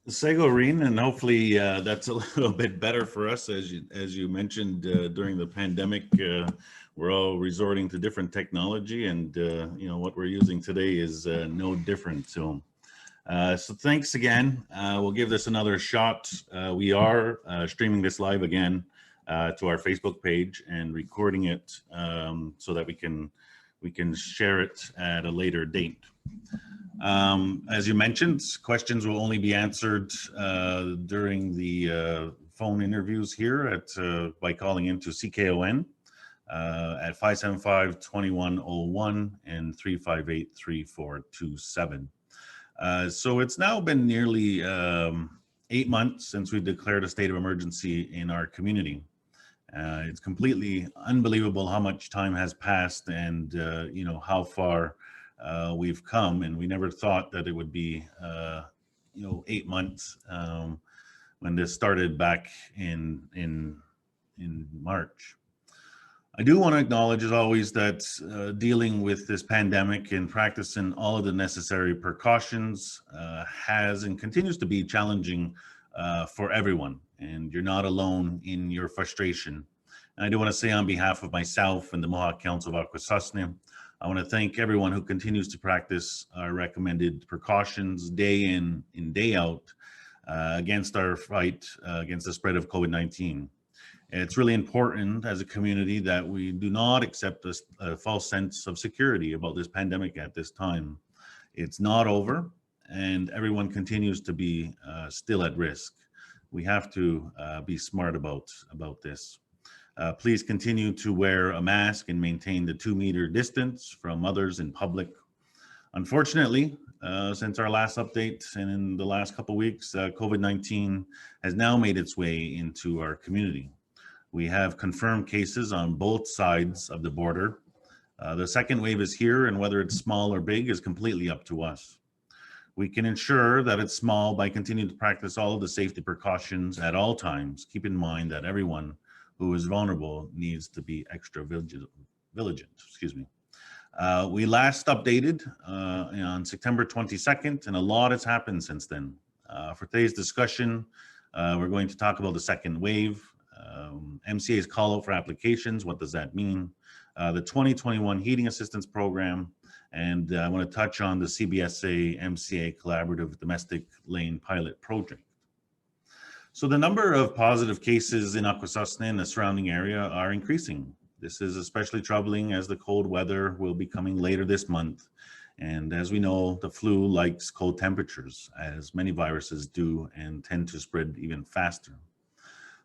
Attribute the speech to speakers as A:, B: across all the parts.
A: Segorine, and hopefully that's a little bit better for us. As you mentioned, during the pandemic, we're all resorting to different technology, and what we're using today is no different. So thanks again. We'll give this another shot. We are streaming this live again to our Facebook page and recording it so that we can share it at a later date. As you mentioned, questions will only be answered during the phone interviews here by calling into CKON at 575-2101 and 358-3427. So it's now been nearly 8 months since we declared a state of emergency in our community. It's completely unbelievable how much time has passed and how far we've come, and we never thought that it would be 8 months when this started back in March. I do want to acknowledge, as always, that dealing with this pandemic and practicing all of the necessary precautions has and continues to be challenging for everyone, and you're not alone in your frustration. And I do want to say, on behalf of myself and the Mohawk Council of Akwesasne, I want to thank everyone who continues to practice our recommended precautions day in and day out against our fight against the spread of COVID-19. It's really important as a community that we do not accept a false sense of security about this pandemic at this time. It's not over, and everyone continues to be still at risk. We have to be smart about this. Please continue to wear a mask and maintain the 2-meter distance from others in public. Unfortunately, since our last update and in the last couple of weeks, COVID-19 has now made its way into our community. We have confirmed cases on both sides of the border. The second wave is here, and whether it's small or big is completely up to us. We can ensure that it's small by continuing to practice all of the safety precautions at all times. Keep in mind that everyone who is vulnerable needs to be extra vigilant. We last updated on September 22nd, and a lot has happened since then. For today's discussion, we're going to talk about the second wave, MCA's call out for applications. What does that mean? The 2021 Heating Assistance Program, and I want to touch on the CBSA MCA Collaborative Domestic Lane Pilot Project. So the number of positive cases in Akwesasne and the surrounding area are increasing. This is especially troubling as the cold weather will be coming later this month. And as we know, the flu likes cold temperatures, as many viruses do, and tend to spread even faster.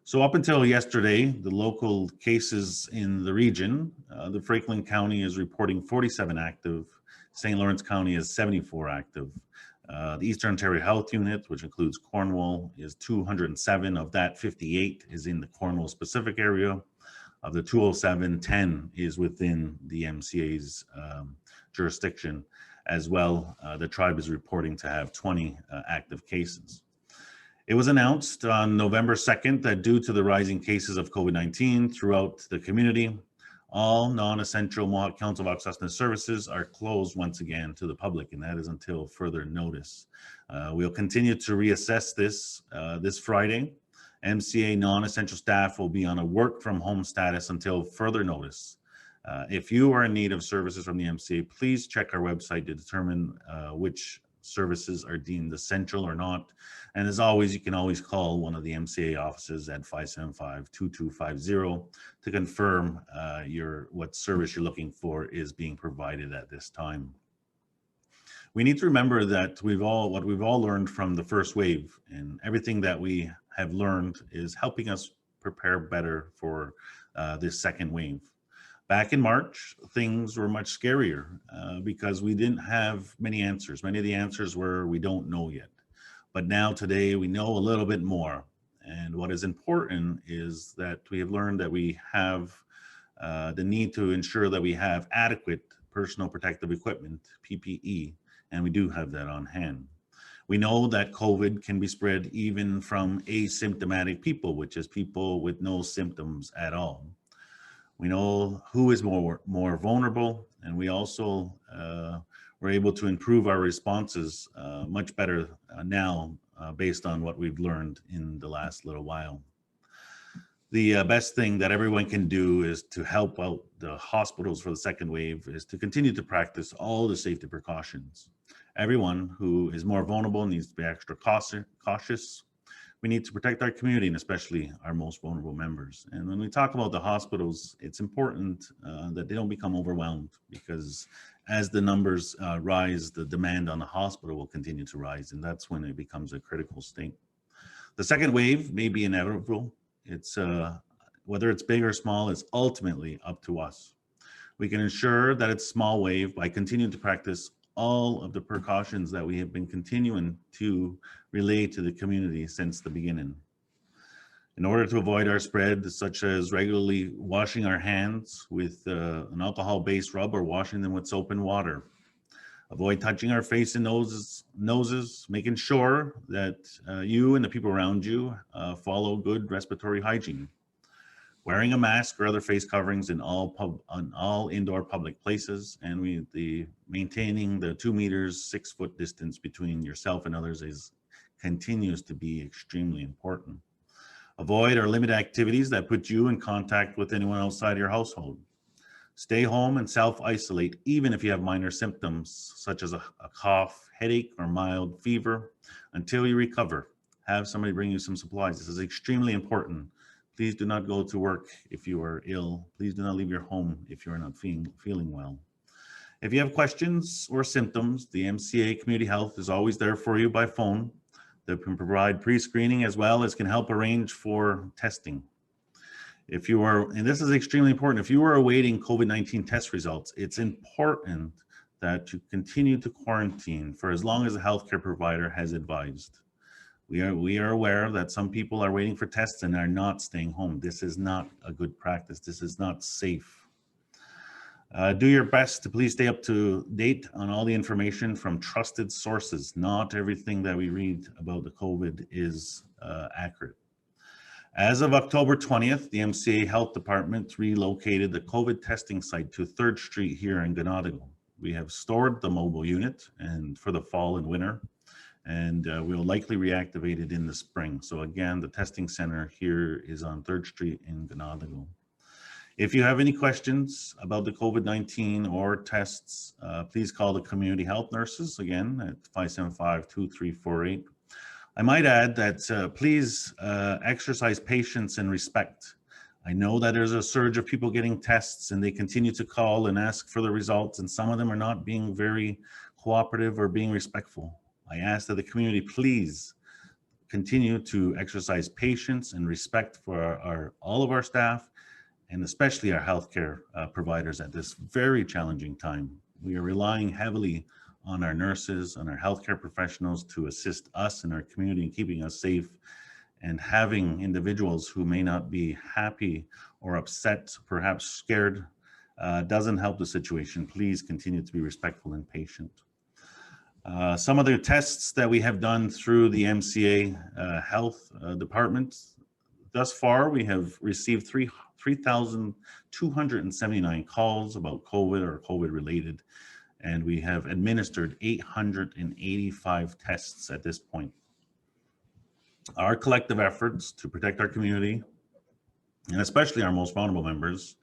A: So up until yesterday, the local cases in the region, the Franklin County is reporting 47 active, St. Lawrence County is 74 active. The Eastern Ontario Health Unit, which includes Cornwall, is 207. Of that, 58 is in the Cornwall specific area. Of the 207, 10 is within the MCA's jurisdiction. As well, the tribe is reporting to have 20 active cases. It was announced on November 2nd that due to the rising cases of COVID-19 throughout the community, all non-essential Mohawk Council of Akwesasne services are closed once again to the public, and that is until further notice. We'll continue to reassess this Friday. MCA non-essential staff will be on a work from home status until further notice. If you are in need of services from the MCA, please check our website to determine which services are deemed essential or not. And as always, you can always call one of the MCA offices at 575-2250 to confirm what service you're looking for is being provided at this time. We need to remember that what we've all learned from the first wave, and everything that we have learned is helping us prepare better for this second wave. Back in March, things were much scarier because we didn't have many answers. Many of the answers were, we don't know yet. But now today we know a little bit more. And what is important is that we have learned that we have the need to ensure that we have adequate personal protective equipment, PPE, and we do have that on hand. We know that COVID can be spread even from asymptomatic people, which is people with no symptoms at all. We know who is more vulnerable, and we also were able to improve our responses much better now based on what we've learned in the last little while. The best thing that everyone can do is to help out the hospitals for the second wave is to continue to practice all the safety precautions. Everyone who is more vulnerable needs to be extra cautious. We need to protect our community and especially our most vulnerable members. And when we talk about the hospitals, it's important that they don't become overwhelmed, because as the numbers rise, the demand on the hospital will continue to rise, and that's when it becomes a critical state. The second wave may be inevitable. It's whether it's big or small, it's ultimately up to us. We can ensure that it's small wave by continuing to practice all of the precautions that we have been continuing to relay to the community since the beginning. In order to avoid our spread, such as regularly washing our hands with an alcohol-based rub or washing them with soap and water. Avoid touching our face and noses, making sure that you and the people around you follow good respiratory hygiene. Wearing a mask or other face coverings in all indoor public places, and maintaining the 2 meters, 6 foot distance between yourself and others continues to be extremely important. Avoid or limit activities that put you in contact with anyone outside your household. Stay home and self-isolate, even if you have minor symptoms, such as a cough, headache, or mild fever, until you recover. Have somebody bring you some supplies. This is extremely important. Please do not go to work if you are ill. Please do not leave your home if you are not feeling well. If you have questions or symptoms, the MCA Community Health is always there for you by phone. They can provide pre-screening as well as can help arrange for testing. If you are, and this is extremely important, if you are awaiting COVID-19 test results, it's important that you continue to quarantine for as long as a healthcare provider has advised. We are aware that some people are waiting for tests and are not staying home. This is not a good practice. This is not safe. Do your best to please stay up to date on all the information from trusted sources. Not everything that we read about the COVID is accurate. As of October 20th, the MCA Health Department relocated the COVID testing site to 3rd Street here in Ganadigo. We have stored the mobile unit and for the fall and winter, and we'll likely reactivate it in the spring. So again, the testing center here is on 3rd Street in Ganadigo. If you have any questions about the COVID-19 or tests, please call the community health nurses again at 575-2348. I might add that please exercise patience and respect. I know that there's a surge of people getting tests and they continue to call and ask for the results, and some of them are not being very cooperative or being respectful. I ask that the community please continue to exercise patience and respect for all of our staff, and especially our healthcare providers at this very challenging time. We are relying heavily on our nurses, on our healthcare professionals to assist us in our community in keeping us safe, and having individuals who may not be happy or upset, perhaps scared, doesn't help the situation. Please continue to be respectful and patient. Some of the tests that we have done through the MCA Health Department, thus far we have received 3,279 calls about COVID or COVID related, and we have administered 885 tests at this point. Our collective efforts to protect our community, and especially our most vulnerable members,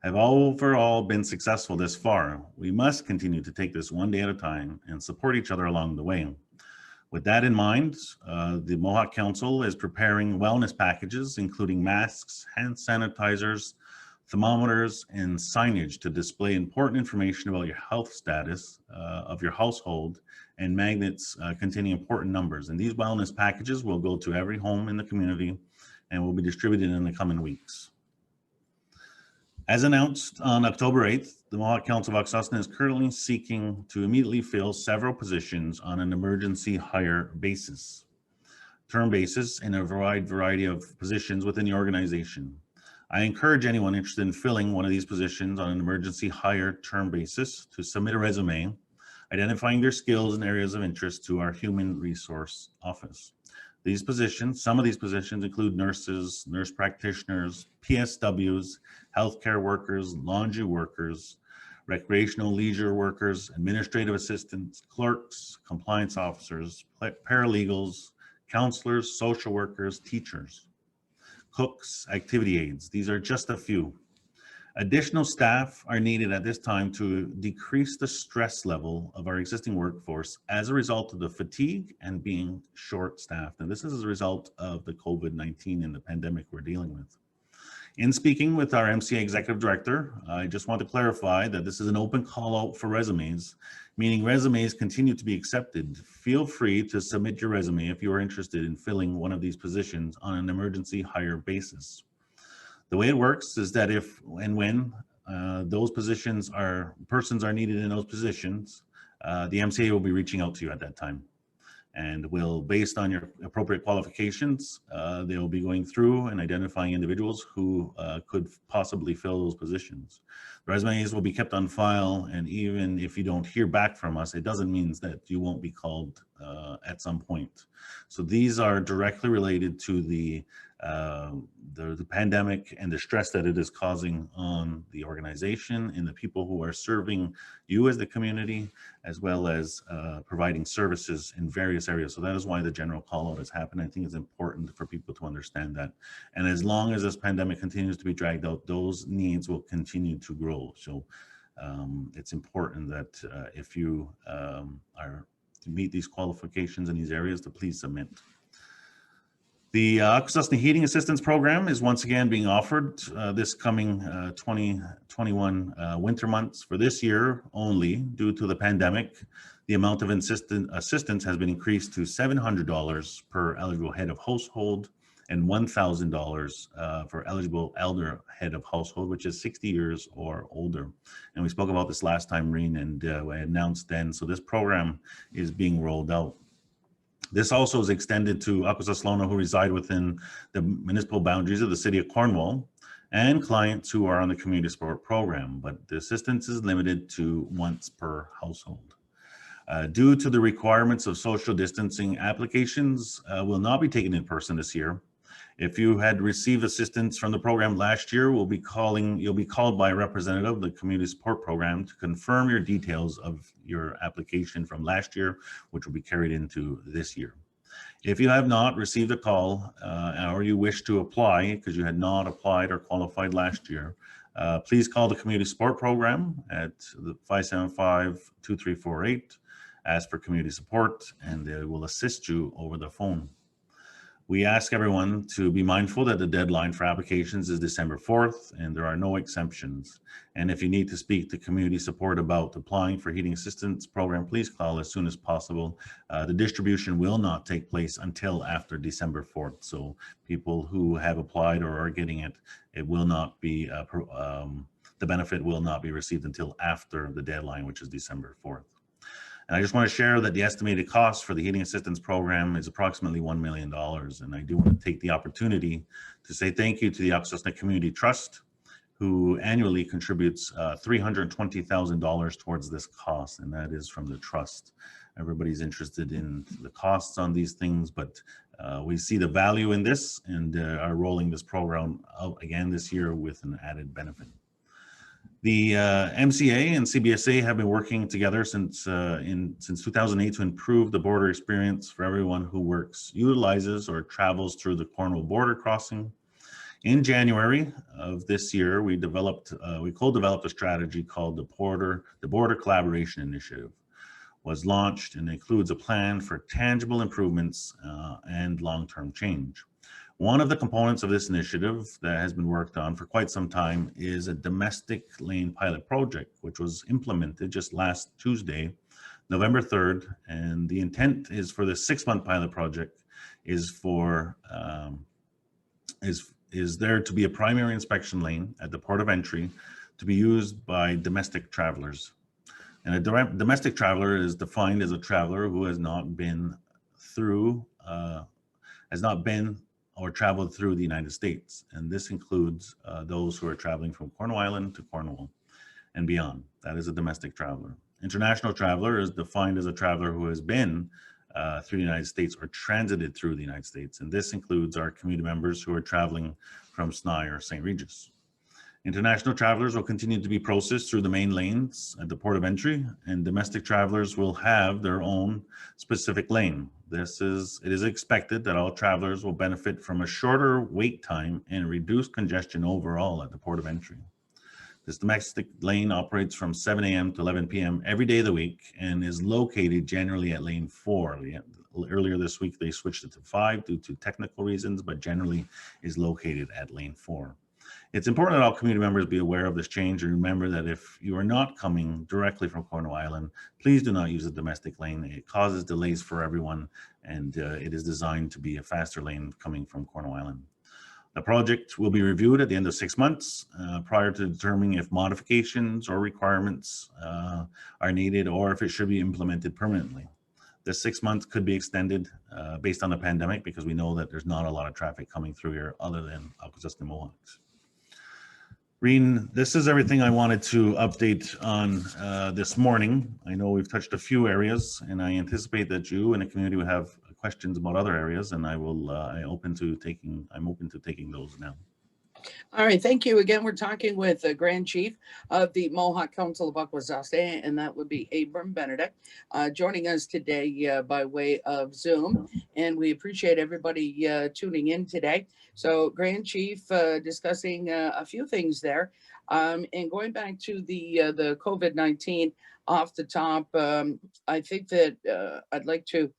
A: have overall been successful this far. We must continue to take this one day at a time and support each other along the way. With that in mind, the Mohawk Council is preparing wellness packages, including masks, hand sanitizers, thermometers, and signage to display important information about your health status of your household, and magnets containing important numbers. And these wellness packages will go to every home in the community and will be distributed in the coming weeks. As announced on October 8th, the Mohawk Council of Akwesasne is currently seeking to immediately fill several positions on an emergency hire basis, term basis, in a wide variety of positions within the organization. I encourage anyone interested in filling one of these positions on an emergency hire term basis to submit a resume, identifying their skills and areas of interest to our Human Resource Office. These positions, some of these positions include nurses, nurse practitioners, PSWs, healthcare workers, laundry workers, recreational leisure workers, administrative assistants, clerks, compliance officers, paralegals, counselors, social workers, teachers, cooks, activity aides. These are just a few. Additional staff are needed at this time to decrease the stress level of our existing workforce as a result of the fatigue and being short-staffed. And this is as a result of the COVID-19 and the pandemic we're dealing with. In speaking with our MCA Executive Director, I just want to clarify that this is an open call out for resumes, meaning resumes continue to be accepted. Feel free to submit your resume if you are interested in filling one of these positions on an emergency hire basis. The way it works is that if and when those persons are needed in those positions, the MCA will be reaching out to you at that time. And will, based on your appropriate qualifications, they will be going through and identifying individuals who could possibly fill those positions. Resumes will be kept on file, and even if you don't hear back from us, it doesn't mean that you won't be called at some point. So these are directly related to the pandemic and the stress that it is causing on the organization and the people who are serving you as the community, as well as providing services in various areas. So that is why the general call out has happened. I think it's important for people to understand that. And as long as this pandemic continues to be dragged out, those needs will continue to grow. So it's important that if you are to meet these qualifications in these areas, to please submit. The Akwesasne Heating Assistance Program is once again being offered this coming 2021 winter months. For this year only, due to the pandemic, the amount of assistance has been increased to $700 per eligible head of household and $1,000 for eligible elder head of household, which is 60 years or older. And we spoke about this last time, Reen, and I announced then. So this program is being rolled out. This also is extended to Akwesasne who reside within the municipal boundaries of the city of Cornwall and clients who are on the community support program, but the assistance is limited to once per household. Due to the requirements of social distancing, applications will not be taken in person this year. If you had received assistance from the program last year, you'll be called by a representative of the community support program to confirm your details of your application from last year, which will be carried into this year. If you have not received a call or you wish to apply because you had not applied or qualified last year, please call the community support program at 575-2348, ask for community support, and they will assist you over the phone. We ask everyone to be mindful that the deadline for applications is December 4th, and there are no exemptions. And if you need to speak to community support about applying for heating assistance program, please call as soon as possible. The distribution will not take place until after December 4th. So people who have applied or are getting it, it will not be, the benefit will not be received until after the deadline, which is December 4th. And I just want to share that the estimated cost for the heating assistance program is approximately $1 million. And I do want to take the opportunity to say thank you to the Akwesasne Community Trust, who annually contributes $320,000 towards this cost, and that is from the trust. Everybody's interested in the costs on these things, but we see the value in this and are rolling this program out again this year with an added benefit. The MCA and CBSA have been working together since 2008 to improve the border experience for everyone who works, utilizes, or travels through the Cornwall border crossing. In January of this year, we co-developed a strategy called the Border Collaboration Initiative. Was launched and includes a plan for tangible improvements and long-term change. One of the components of this initiative that has been worked on for quite some time is a domestic lane pilot project, which was implemented just last Tuesday, November 3rd. And the intent is for the 6-month pilot project is for, is there to be a primary inspection lane at the port of entry to be used by domestic travelers. And a domestic traveler is defined as a traveler who has not been through, or traveled through the United States. And this includes those who are traveling from Cornwall Island to Cornwall and beyond. That is a domestic traveler. International traveler is defined as a traveler who has been through the United States or transited through the United States. And this includes our community members who are traveling from Sny or St. Regis. International travelers will continue to be processed through the main lanes at the port of entry, and domestic travelers will have their own specific lane. It is expected that all travelers will benefit from a shorter wait time and reduced congestion overall at the port of entry. This domestic lane operates from 7 a.m. to 11 p.m. every day of the week and is located generally at lane 4. Earlier this week, they switched it to 5 due to technical reasons, but generally is located at lane 4. It's important that all community members be aware of this change and remember that if you are not coming directly from Cornwall Island, please do not use the domestic lane. It causes delays for everyone, and it is designed to be a faster lane coming from Cornwall Island. The project will be reviewed at the end of 6 months prior to determining if modifications or requirements are needed or if it should be implemented permanently. This 6 months could be extended based on the pandemic because we know that there's not a lot of traffic coming through here other than Akwesasne Mohawks. Reen, this is everything I wanted to update on this morning. I know we've touched a few areas, and I anticipate that you and the community will have questions about other areas, and I'm open to taking those now.
B: All right, thank you again. We're talking with the Grand Chief of the Mohawk Council of Akwesasne, and that would be Abram Benedict, joining us today by way of Zoom. And we appreciate everybody tuning in today. So, Grand Chief, discussing a few things there, and going back to the COVID-19 off the top. I think that I'd like to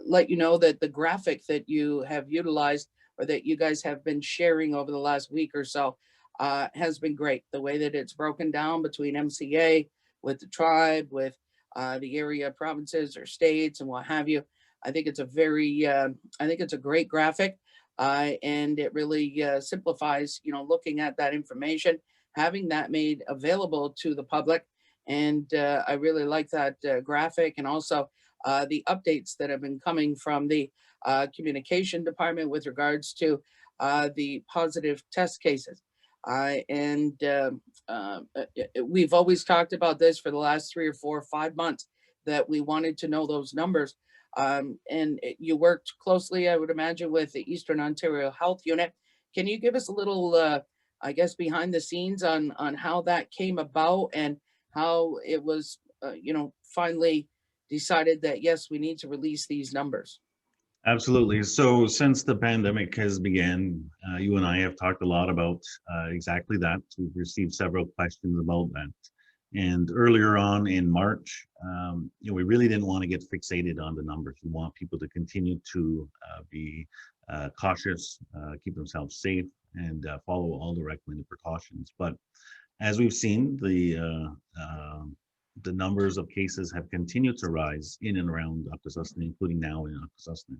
B: let you know that the graphic that you have utilized or that you guys have been sharing over the last week or so has been great. The way that it's broken down between MCA, with the tribe, with the area provinces or states and what have you. I think it's a great graphic, and it really simplifies, looking at that information, having that made available to the public. And I really like that graphic, and also the updates that have been coming from the communication department with regards to the positive test cases. We've always talked about this for the last 3 or 4 or 5 months, that we wanted to know those numbers. And you worked closely, I would imagine, with the Eastern Ontario Health Unit. Can you give us a little, I guess, behind the scenes on how that came about and how it was, finally decided that, yes, we need to release these numbers?
A: Absolutely. So since the pandemic has began, you and I have talked a lot about exactly that. We've received several questions about that. And earlier on in March, we really didn't want to get fixated on the numbers. We want people to continue to be cautious, keep themselves safe, and follow all the recommended precautions. But as we've seen, the numbers of cases have continued to rise in and around Akwesasne, including now in Akwesasne.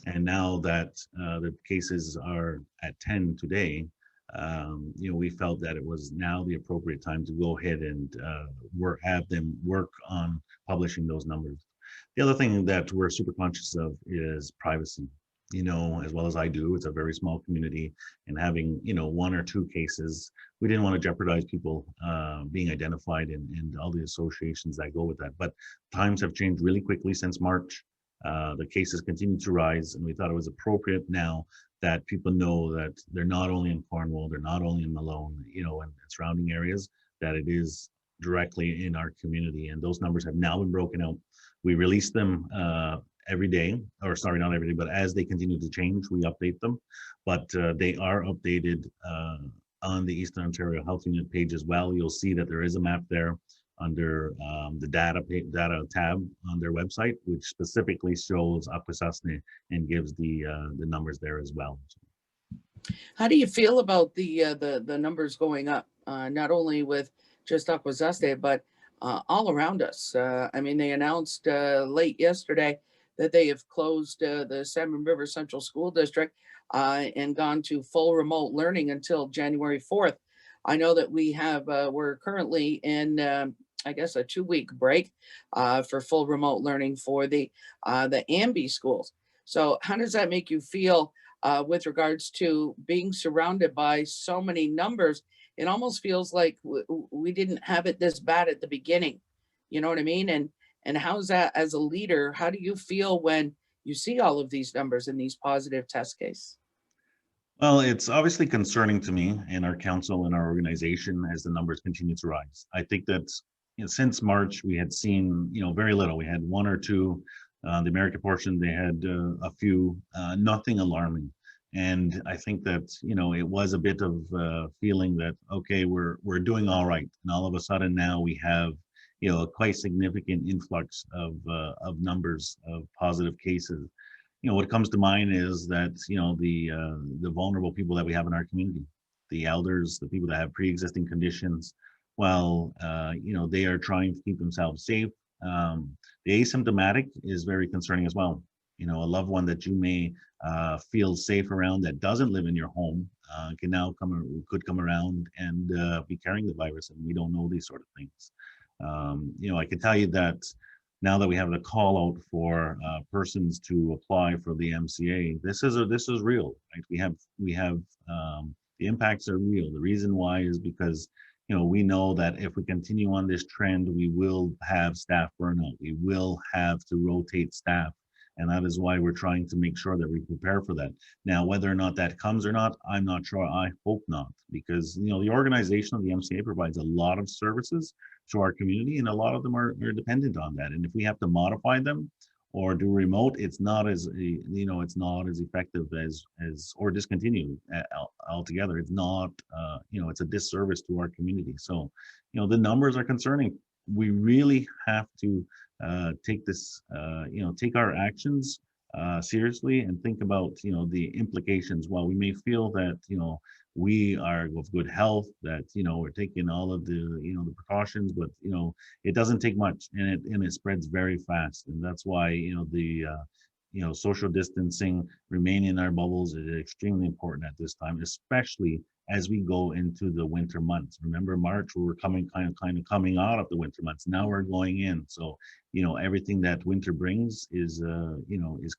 A: And now that the cases are at 10 today, we felt that it was now the appropriate time to go ahead and have them work on publishing those numbers. The other thing that we're super conscious of is privacy. As well as I do, it's a very small community, and having 1 or 2 cases, we didn't want to jeopardize people being identified and all the associations that go with that. But times have changed really quickly since March. The cases continue to rise, and we thought it was appropriate now that people know that they're not only in Cornwall, they're not only in Malone, and surrounding areas, that it is directly in our community. And those numbers have now been broken out. We release them every day, or sorry, not every day, but as they continue to change, we update them. But they are updated on the Eastern Ontario Health Unit page as well. You'll see that there is a map there under the data tab on their website, which specifically shows Akwesasne and gives the numbers there as well.
B: How do you feel about the numbers going up, not only with just Akwesasne, but all around us? They announced late yesterday that they have closed the Salmon River Central School District and gone to full remote learning until January 4th. I know that we're currently in, I guess, a 2-week break for full remote learning for the Amby schools. So how does that make you feel with regards to being surrounded by so many numbers? It almost feels like we didn't have it this bad at the beginning. You know what I mean? And how's that as a leader? How do you feel when you see all of these numbers in these positive test cases?
A: Well, it's obviously concerning to me and our council and our organization as the numbers continue to rise. I think that since March we had seen very little. We had one or two. The American portion they had a few, nothing alarming, and I think that it was a bit of feeling that okay we're doing all right, and all of a sudden now we have a quite significant influx of numbers of positive cases. What comes to mind is that the vulnerable people that we have in our community, the elders, the people that have pre-existing conditions, while they are trying to keep themselves safe. The asymptomatic is very concerning as well. A loved one that you may feel safe around that doesn't live in your home could come around and be carrying the virus, and we don't know these sort of things. I can tell you that now that we have the call out for persons to apply for the MCA, this is real, right? We have the impacts are real. The reason why is because we know that if we continue on this trend, we will have staff burnout. We will have to rotate staff. And that is why we're trying to make sure that we prepare for that. Now, whether or not that comes or not, I'm not sure. I hope not, because the organization of the MCA provides a lot of services to our community, and a lot of them are dependent on that. And if we have to modify them or do remote, it's not as it's not as effective as or discontinue altogether. It's not it's a disservice to our community. So the numbers are concerning. We really have to take this take our actions seriously and think about the implications. While we may feel that we are of good health, that we're taking all of the precautions, but it doesn't take much, and it spreads very fast, and that's why the social distancing, remaining in our bubbles is extremely important at this time, especially as we go into the winter months. Remember, March, we were kind of coming out of the winter months. Now we're going in. So, everything that winter brings is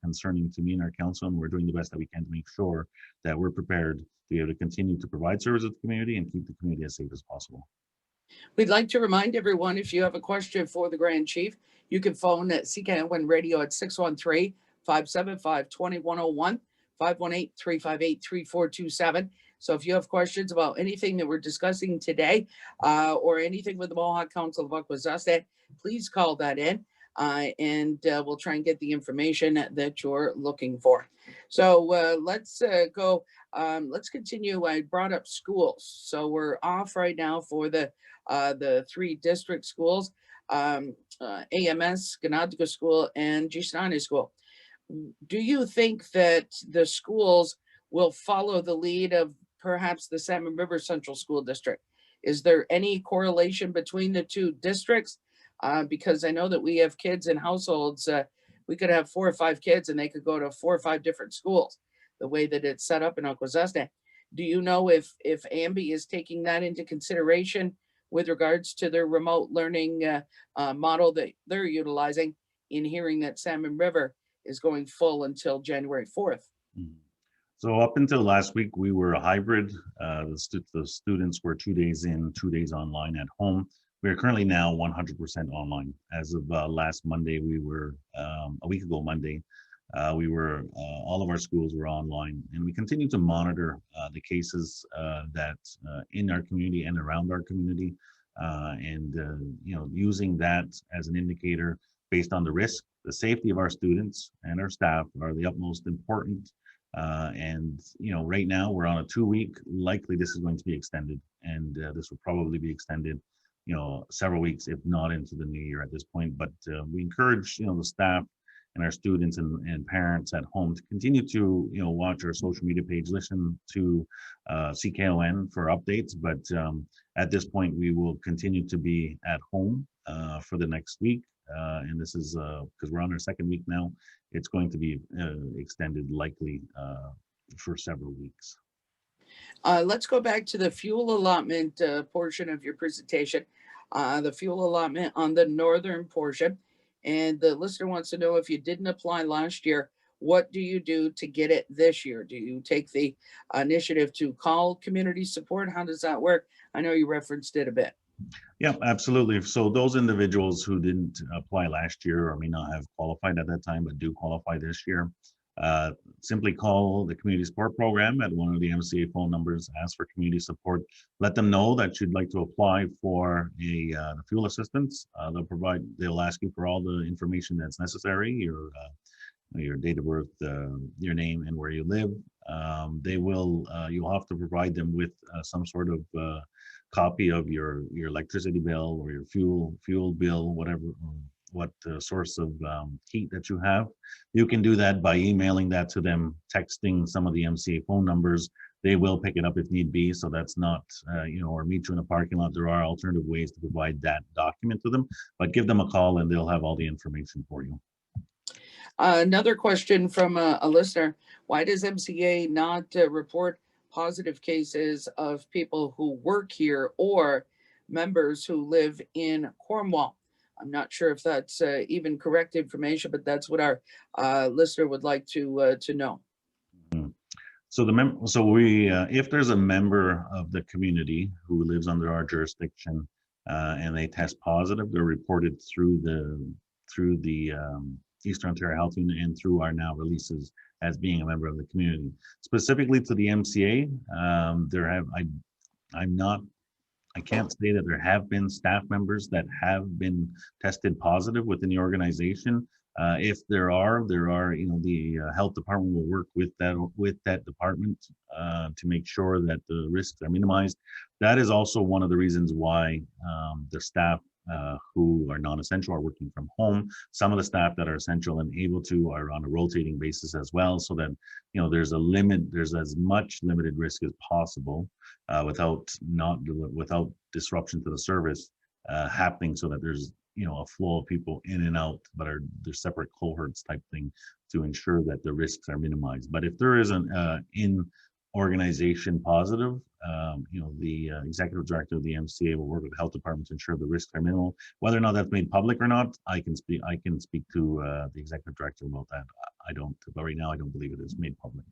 A: concerning to me and our council, and we're doing the best that we can to make sure that we're prepared to be able to continue to provide service to the community and keep the community as safe as possible.
B: We'd like to remind everyone, if you have a question for the Grand Chief, you can phone at CKON Radio at 613-575-2101, 518-358-3427. So if you have questions about anything that we're discussing today or anything with the Mohawk Council of Akwesasne, please call that in and we'll try and get the information that you're looking for. So let's go. Let's continue. I brought up schools. So we're off right now for the 3 district schools, AMS, Ganadga School, and Gisnani School. Do you think that the schools will follow the lead of perhaps the Salmon River Central School District? Is there any correlation between the 2 districts? Because I know that we have kids in households, we could have 4 or 5 kids and they could go to 4 or 5 different schools, the way that it's set up in Akwesasne. Do you know if AMBI is taking that into consideration with regards to their remote learning model that they're utilizing, in hearing that Salmon River is going full until January 4th?
A: So up until last week, we were a hybrid. The students were 2 days in, 2 days online at home. We are currently now 100% online. As of last Monday, we were, a week ago Monday, we were, all of our schools were online, and we continue to monitor the cases that in our community and around our community, and using that as an indicator based on the risk. The safety of our students and our staff are the utmost important. And right now we're on a 2-week. Likely this is going to be extended, and this will probably be extended several weeks, if not into the new year at this point. But we encourage the staff and our students and parents at home to continue to watch our social media page, listen to CKON for updates. But at this point, we will continue to be at home for the next week. And this is because we're on our 2nd week now. It's going to be extended likely for several weeks.
B: Let's go back to the fuel allotment portion of your presentation. The fuel allotment on the northern portion. And the listener wants to know, if you didn't apply last year, what do you do to get it this year? Do you take the initiative to call community support? How does that work? I know you referenced it a bit.
A: Yeah, absolutely. So those individuals who didn't apply last year or may not have qualified at that time, but do qualify this year, Simply call the community support program at one of the MCA phone numbers, ask for community support, let them know that you'd like to apply for a fuel assistance. They'll ask you for all the information that's necessary, your date of birth, your name, and where you live. You'll have to provide them with some sort of copy of your electricity bill or your fuel bill, whatever, what source of heat that you have. You can do that by emailing that to them, texting some of the MCA phone numbers. They will pick it up if need be. So that's not, or meet you in a parking lot. There are alternative ways to provide that document to them, but give them a call and they'll have all the information for you.
B: Another question from a listener: why does MCA not report positive cases of people who work here or members who live in Cornwall? I'm not sure if that's even correct information, but that's what our listener would like to know.
A: So if there's a member of the community who lives under our jurisdiction and they test positive, they're reported through the Eastern Ontario Health Unit and through our now releases as being a member of the community. Specifically to the MCA, I can't say that there have been staff members that have been tested positive within the organization. If there are, the health department will work with that department to make sure that the risks are minimized. That is also one of the reasons why the staff who are non-essential are working from home. Some of the staff that are essential and able to are on a rotating basis as well, so that there's as much limited risk as possible without disruption to the service happening, so that there's a flow of people in and out, but they're separate cohorts type thing to ensure that the risks are minimized. But if there is an organization positive, the executive director of the MCA will work with the health department to ensure the risks are minimal. Whether or not that's made public or not, I can speak to the executive director about that. But right now I don't believe it is made public.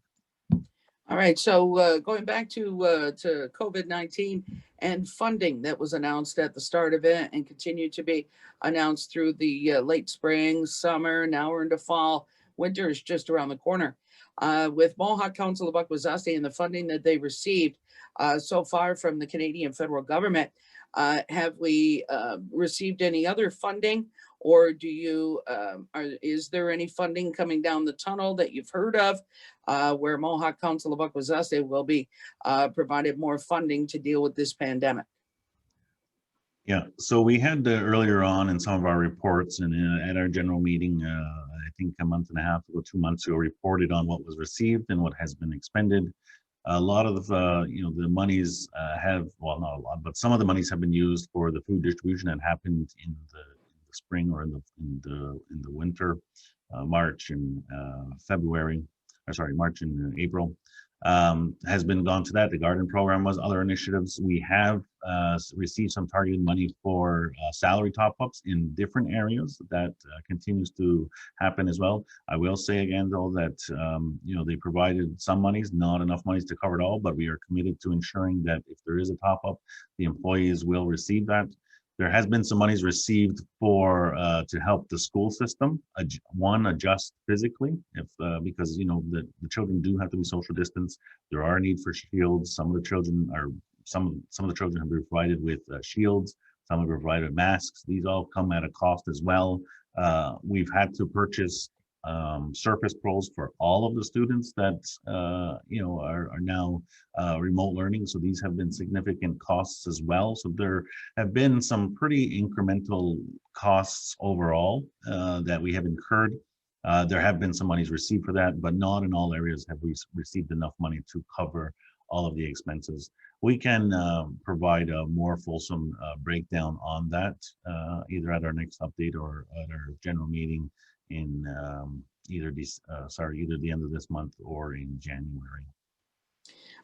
B: All right, so going back to COVID-19 and funding that was announced at the start of it and continued to be announced through the late spring, summer, now we're into fall. Winter is just around the corner. With Mohawk Council of Akwesasne and the funding that they received so far from the Canadian federal government, have we received any other funding, or is there any funding coming down the tunnel that you've heard of where Mohawk Council of Akwesasne will be provided more funding to deal with this pandemic?
A: Yeah, so we had earlier on in some of our reports and at our general meeting, I think a month and a half ago, 2 months ago, reported on what was received and what has been expended. A lot of the monies not a lot, but some of the monies have been used for the food distribution that happened in the spring or in the winter, March and March and April. Has been gone to that. The garden program was other initiatives. We have received some targeted money for salary top-ups in different areas. That continues to happen as well. I will say again, though, that they provided some monies, not enough monies to cover it all, but we are committed to ensuring that if there is a top-up, the employees will receive that. There has been some monies received for to help the school system adjust physically, because the children do have to be social distance. There are a need for shields. Some of the children have been provided with shields. Some have been provided with masks. These all come at a cost as well. We've had to purchase Surface Pros for all of the students that are now remote learning. So these have been significant costs as well. So there have been some pretty incremental costs overall that we have incurred. There have been some monies received for that, but not in all areas have we received enough money to cover all of the expenses. We can provide a more fulsome breakdown on that either at our next update or at our general meeting in either the end of this month or in January.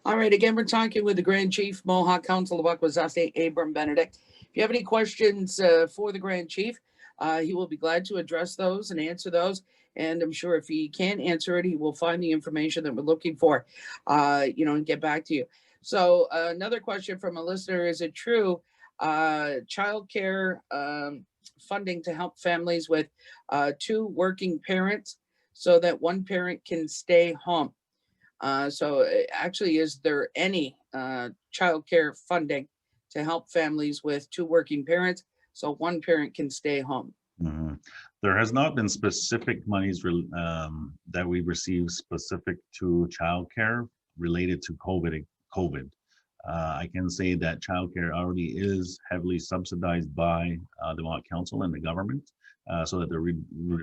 B: All right, again, we're talking with the Grand Chief, Mohawk Council of Akwesasne, Abram Benedict. If you have any questions for the Grand Chief, he will be glad to address those and answer those. And I'm sure if he can't answer it, he will find the information that we're looking for, and get back to you. So another question from a listener: is it true childcare funding to help families with 2 working parents so that one parent can stay home. Actually, is there any childcare funding to help families with two working parents so one parent can stay home?
A: Mhm. There has not been specific monies that we received specific to childcare related to COVID. I can say that childcare already is heavily subsidized by the Mohawk Council and the government, so that the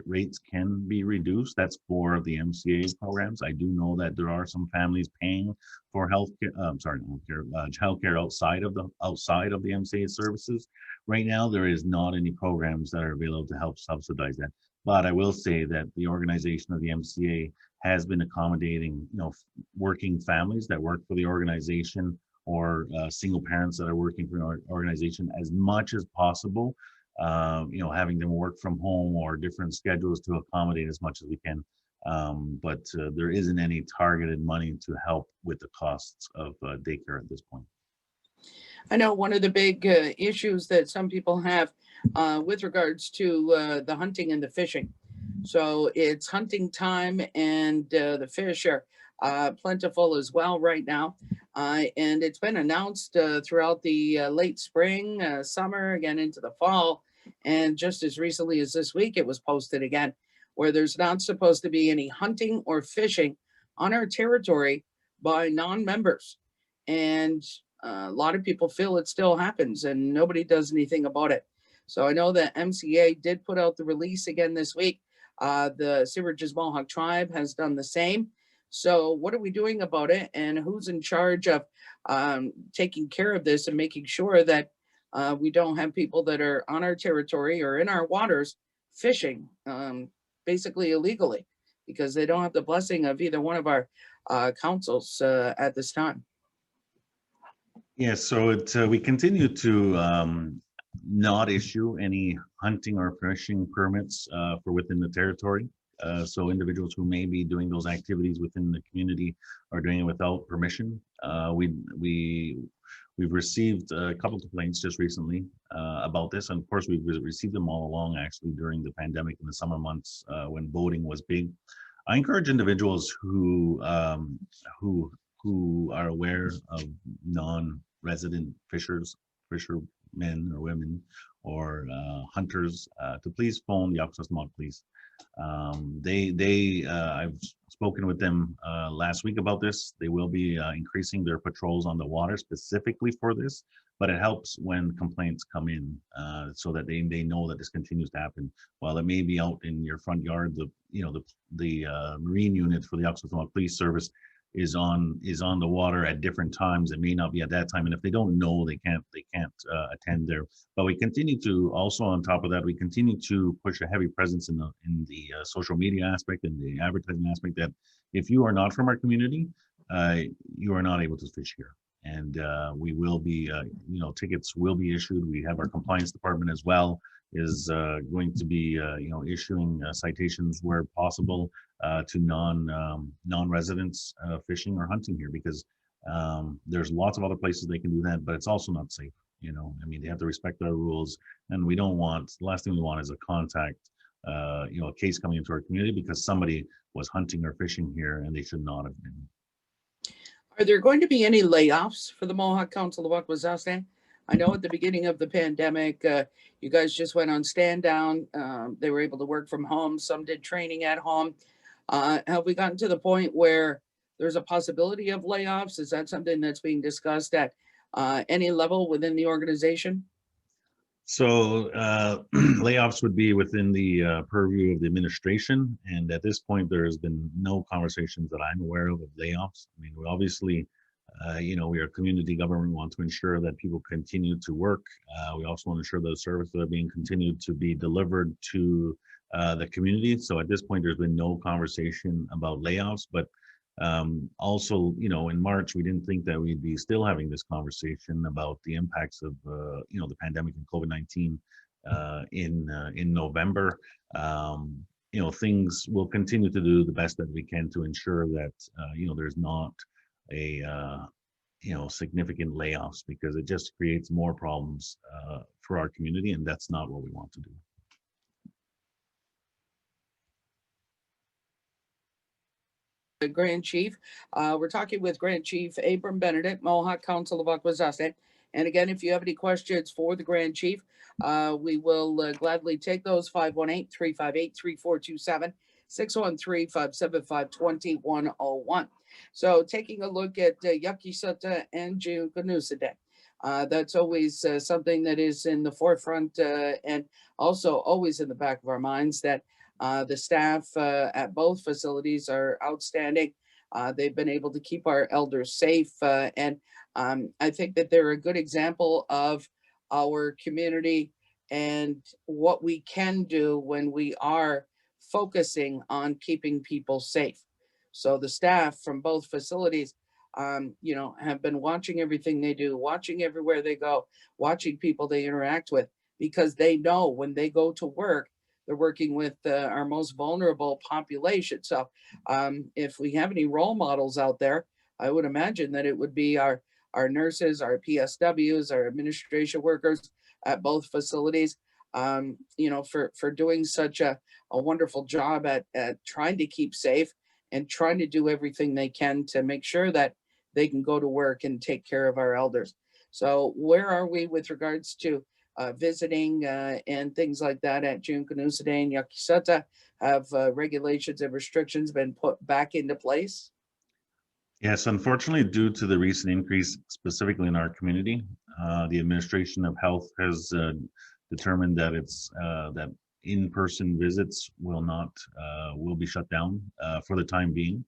A: rates can be reduced. That's for the MCA programs. I do know that there are some families paying for childcare outside of the MCA services. Right now, there is not any programs that are available to help subsidize that. But I will say that the organization of the MCA has been accommodating, working families that work for the organization, or single parents that are working for an organization, as much as possible. Having them work from home or different schedules to accommodate as much as we can. But there isn't any targeted money to help with the costs of daycare at this point.
B: I know one of the big issues that some people have with regards to the hunting and the fishing. So it's hunting time, and the fish are plentiful as well right now. And it's been announced throughout the late spring, summer, again into the fall. And just as recently as this week, it was posted again, where there's not supposed to be any hunting or fishing on our territory by non-members. And a lot of people feel it still happens and nobody does anything about it. So I know that MCA did put out the release again this week. The Sewardges Mohawk tribe has done the same. So what are we doing about it, and who's in charge of taking care of this and making sure that we don't have people that are on our territory or in our waters fishing basically illegally, because they don't have the blessing of either one of our councils at this time?
A: Yeah, so we continue to not issue any hunting or fishing permits for within the territory. So individuals who may be doing those activities within the community are doing it without permission. We've received a couple complaints just recently about this, and of course we've received them all along, actually, during the pandemic in the summer months when boating was big. I encourage individuals who are aware of non-resident fishermen or women, or hunters, to please phone the Akwesasne Police. I've spoken with them last week about this. They will be increasing their patrols on the water specifically for this, but it helps when complaints come in so that they know that this continues to happen. While it may be out in your front yard, the marine unit for the Akwesasne Police Service is on the water at different times. It may not be at that time, and if they don't know, they can't attend there. But we continue to also, on top of that, we continue to push a heavy presence in the social media aspect and the advertising aspect, that if you are not from our community, you are not able to fish here. And we will be, tickets will be issued. We have our compliance department as well is going to be, issuing citations where possible to non-residents fishing or hunting here, because there's lots of other places they can do that, but it's also not safe. They have to respect our rules, and we don't want, the last thing we want is a contact, a case coming into our community because somebody was hunting or fishing here and they should not have been.
B: Are there going to be any layoffs for the Mohawk Council of Akwesasne? I know at the beginning of the pandemic, you guys just went on stand down. They were able to work from home. Some did training at home. Have we gotten to the point where there's a possibility of layoffs? Is that something that's being discussed at any level within the organization?
A: So layoffs would be within the purview of the administration. And at this point, there has been no conversations that I'm aware of layoffs. We obviously, we are a community government. We want to ensure that people continue to work. We also want to ensure that services are being continued to be delivered to the community. So at this point, there's been no conversation about layoffs. But also, in March, we didn't think that we'd be still having this conversation about the impacts of, the pandemic and COVID-19 in November. Things will continue to do the best that we can to ensure that, there's not a, significant layoffs, because it just creates more problems for our community, and that's not what we want to do.
B: the Grand Chief. We're talking with Grand Chief Abram Benedict, Mohawk Council of Akwesasne. And again, if you have any questions for the Grand Chief, we will gladly take those. 518-358-3427, 613-575-2101. So taking a look at Yakisata and Junkanusade. That's always something that is in the forefront and also always in the back of our minds, that the staff at both facilities are outstanding. They've been able to keep our elders safe. And I think that they're a good example of our community and what we can do when we are focusing on keeping people safe. So the staff from both facilities, have been watching everything they do, watching everywhere they go, watching people they interact with, because they know when they go to work, they're working with our most vulnerable population. So if we have any role models out there, I would imagine that it would be our nurses, our PSWs, our administration workers at both facilities, for doing such a wonderful job at trying to keep safe and trying to do everything they can to make sure that they can go to work and take care of our elders. So where are we with regards to visiting and things like that at Junkanusade and Yakisata? Have regulations and restrictions been put back into place?
A: Yes, unfortunately, due to the recent increase, specifically in our community, the Administration of Health has determined that that in-person visits will be shut down for the time being.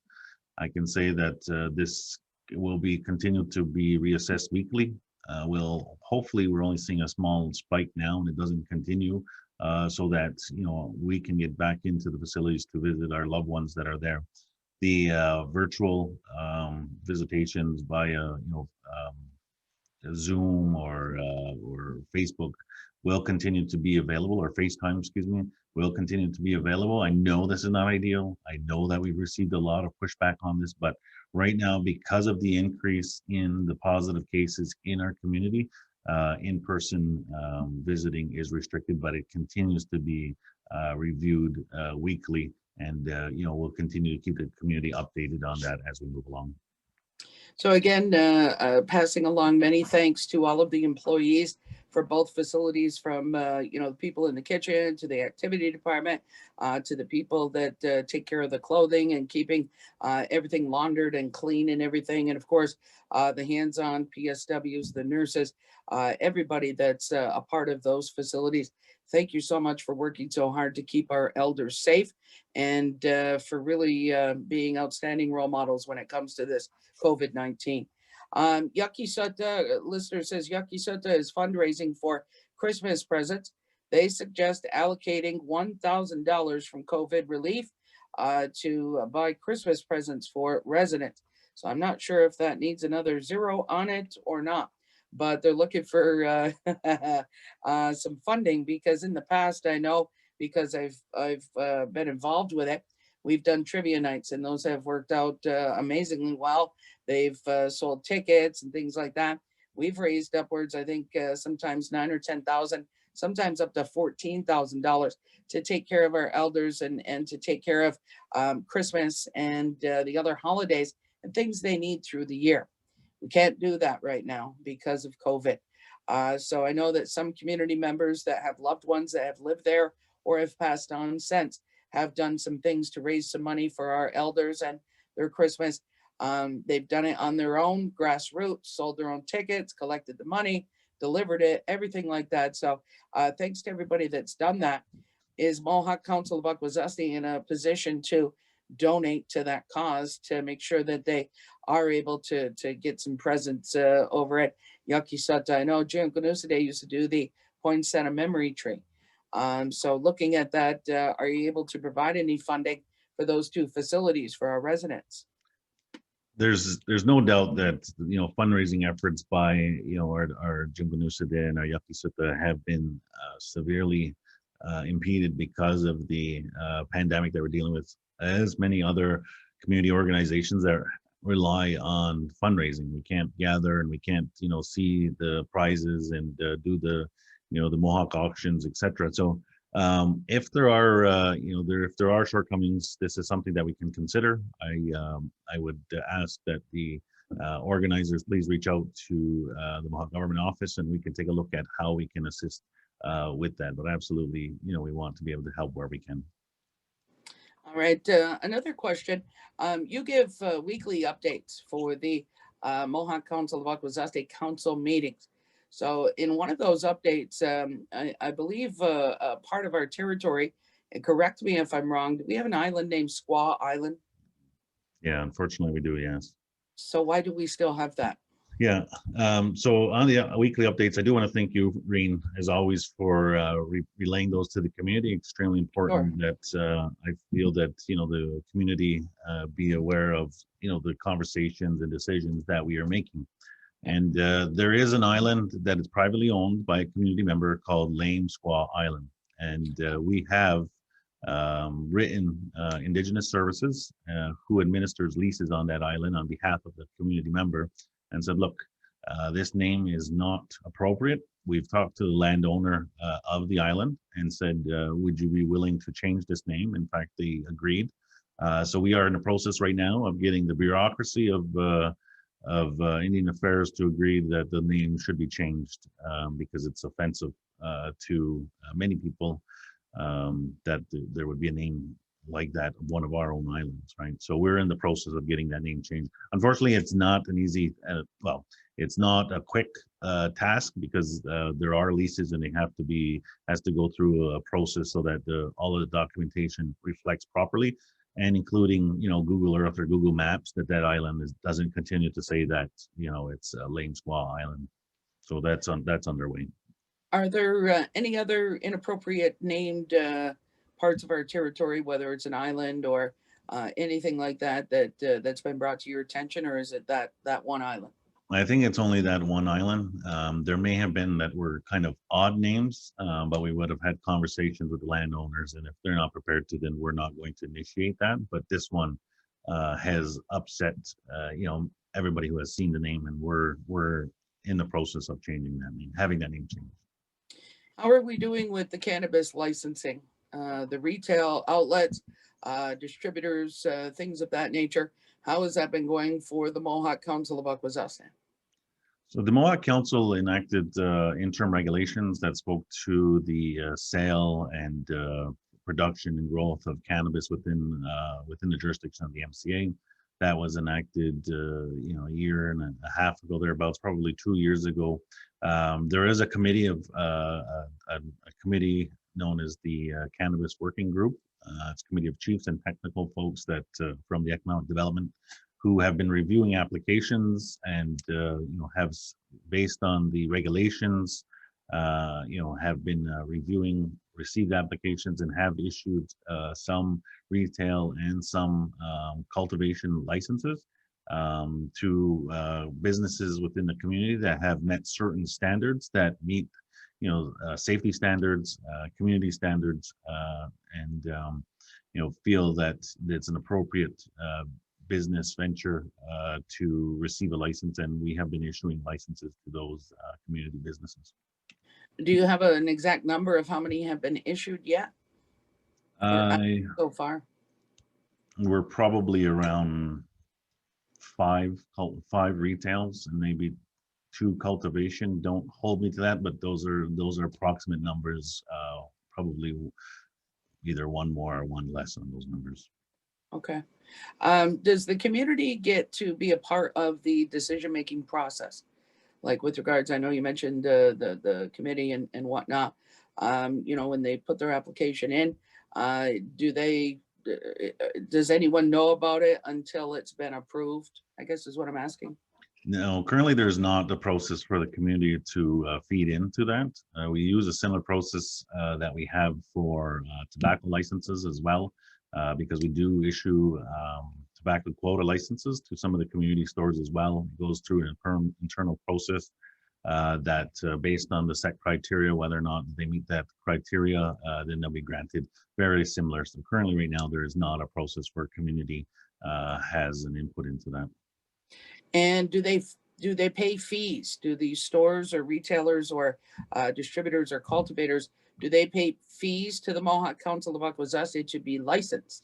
A: I can say that this will be continued to be reassessed weekly. Hopefully we're only seeing a small spike now and it doesn't continue, so that we can get back into the facilities to visit our loved ones that are there. The virtual visitations via Zoom or Facebook will continue to be available, or FaceTime, excuse me, will continue to be available. I know this is not ideal. I know that we've received a lot of pushback on this, but right now, because of the increase in the positive cases in our community, in-person visiting is restricted, but it continues to be reviewed weekly, and we'll continue to keep the community updated on that as we move along.
B: So again, passing along many thanks to all of the employees for both facilities, from the people in the kitchen to the activity department, to the people that take care of the clothing and keeping everything laundered and clean and everything, and of course the hands-on PSWs, the nurses, everybody that's a part of those facilities. Thank you so much for working so hard to keep our elders safe, and for really being outstanding role models when it comes to this COVID-19. Yakisata listener says Yakisata is fundraising for Christmas presents. They suggest allocating $1,000 from COVID relief to buy Christmas presents for residents. So I'm not sure if that needs another zero on it or not, but they're looking for some funding, because in the past, I know, because I've been involved with it, we've done trivia nights and those have worked out amazingly well. They've sold tickets and things like that. We've raised upwards, I think, sometimes $9,000 or $10,000, sometimes up to $14,000 to take care of our elders and to take care of Christmas and the other holidays and things they need through the year. We can't do that right now because of COVID. So I know that some community members that have loved ones that have lived there or have passed on since have done some things to raise some money for our elders and their Christmas. They've done it on their own, grassroots, sold their own tickets, collected the money, delivered it, everything like that. So thanks to everybody that's done that. Is Mohawk Council of Akwesasne in a position to donate to that cause to make sure that they are able to get some presents over at Yakisata? I know Junkanusade used to do the Poinsett memory tree. So looking at that, are you able to provide any funding for those two facilities for our residents?
A: There's no doubt that fundraising efforts by our Junkanusade and our Yakisata have been severely impeded because of the pandemic that we're dealing with, as many other community organizations that rely on fundraising. We can't gather and we can't see the prizes and do the the Mohawk auctions, etc. So If there are, if there are shortcomings, this is something that we can consider. I would ask that the organizers please reach out to the Mohawk Government Office, and we can take a look at how we can assist with that. But absolutely, we want to be able to help where we can.
B: All right. Another question. You give weekly updates for the Mohawk Council of Akwesasne Council meetings. So in one of those updates, I believe part of our territory, and correct me if I'm wrong, do we have an island named Squaw Island?
A: Yeah, unfortunately we do, yes.
B: So why do we still have that?
A: Yeah, so on the weekly updates, I do want to thank you, Reen, as always, for relaying those to the community. Extremely important that I feel that, the community be aware of, the conversations and decisions that we are making. And there is an island that is privately owned by a community member called Lame Squaw Island. And we have written Indigenous Services, who administers leases on that island on behalf of the community member, and said, look, this name is not appropriate. We've talked to the landowner of the island and said, would you be willing to change this name? In fact, they agreed. So we are in the process right now of getting the bureaucracy of Indian Affairs to agree that the name should be changed because it's offensive to many people that there would be a name like that of one of our own islands, right? So we're in the process of getting that name changed. Unfortunately, it's not an easy, it's not a quick task because there are leases and has to go through a process so that all of the documentation reflects properly, and including, Google Earth or Google Maps, that island doesn't continue to say that, it's Lame Squaw Island. So that's underway.
B: Are there any other inappropriate named parts of our territory, whether it's an island or anything like that, that's been brought to your attention, or is it that one island?
A: I think it's only that one island. There may have been that were kind of odd names, but we would have had conversations with the landowners, and if they're not prepared to, then we're not going to initiate that. But this one has upset, everybody who has seen the name, and we're in the process of changing that name, having that name changed.
B: How are we doing with the cannabis licensing? The retail outlets, distributors, things of that nature. How has that been going for the Mohawk Council of Akwesasne?
A: So the Mohawk Council enacted interim regulations that spoke to the sale and production and growth of cannabis within the jurisdiction of the MCA. That was enacted, a year and a half ago, thereabouts, probably 2 years ago. There is a committee a committee known as the Cannabis Working Group. It's a committee of chiefs and technical folks that from the economic development, who have been reviewing applications and have, based on the regulations, have been received applications and have issued some retail and some cultivation licenses to businesses within the community that have met certain standards that meet, safety standards, community standards, and feel that it's an appropriate business venture to receive a license, and we have been issuing licenses to those community businesses.
B: Do you have an exact number of how many have been issued yet? So far?
A: We're probably around five retails and maybe 2 cultivation. Don't hold me to that, but those are approximate numbers. Probably either one more or one less on those numbers.
B: Okay. Does the community get to be a part of the decision-making process? Like with regards, I know you mentioned the committee and whatnot, when they put their application in, does anyone know about it until it's been approved? I guess is what I'm asking.
A: No, currently there's not a process for the community to feed into that. We use a similar process that we have for tobacco licenses as well, because we do issue tobacco quota licenses to some of the community stores as well. It goes through an internal process that based on the set criteria, whether or not they meet that criteria, then they'll be granted. Very similar. So currently right now, there is not a process where community has an input into that.
B: And do they pay fees? Do these stores or retailers or distributors or cultivators do they pay fees to the Mohawk Council of Akwesasne to be licensed?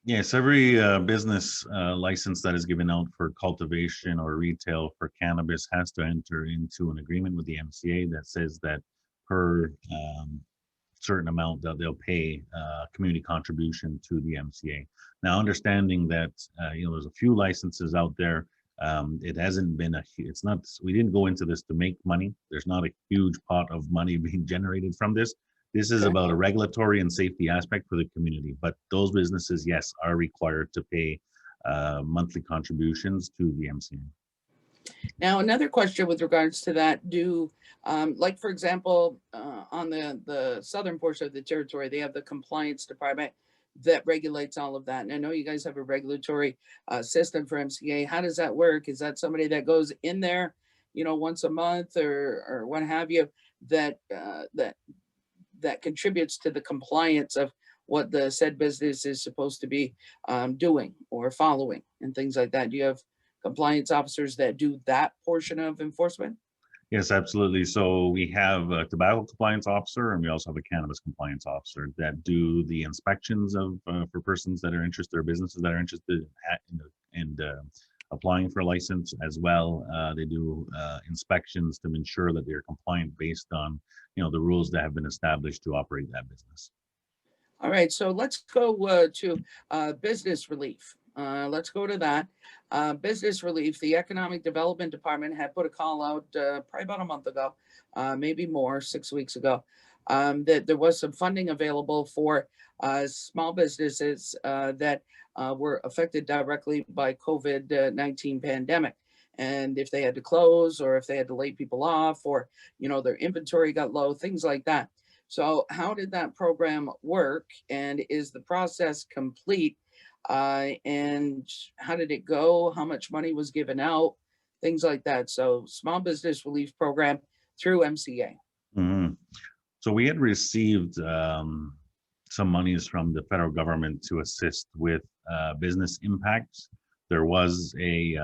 A: Yes, every business license that is given out for cultivation or retail for cannabis has to enter into an agreement with the MCA that says that per certain amount that they'll pay community contribution to the MCA. Now, understanding that there's a few licenses out there, it hasn't been it's not. We didn't go into this to make money. There's not a huge pot of money being generated from this. This is about a regulatory and safety aspect for the community. But those businesses, yes, are required to pay monthly contributions to the MCA.
B: Now, another question with regards to that, like, for example, on the southern portion of the territory, they have the compliance department that regulates all of that. And I know you guys have a regulatory system for MCA. How does that work? Is that somebody that goes in there, once a month or what have you, that contributes to the compliance of what the said business is supposed to be doing or following and things like that? Do you have compliance officers that do that portion of enforcement?
A: Yes, absolutely. So we have a tobacco compliance officer, and we also have a cannabis compliance officer that do the inspections of for persons that are interested or businesses that are interested in applying for a license as well. They do inspections to ensure that they're compliant based on the rules that have been established to operate that business.
B: All right, so let's go to business relief. Let's go to that. Business relief, the Economic Development Department had put a call out probably about a month ago, maybe more, 6 weeks ago, that there was some funding available for small businesses that were affected directly by COVID-19 pandemic. And if they had to close or if they had to lay people off or, their inventory got low, things like that. So how did that program work? And is the process complete? And how did it go? How much money was given out? Things like that. So small business relief program through MCA.
A: Mm-hmm. So we had received some monies from the federal government to assist with business impacts. There was a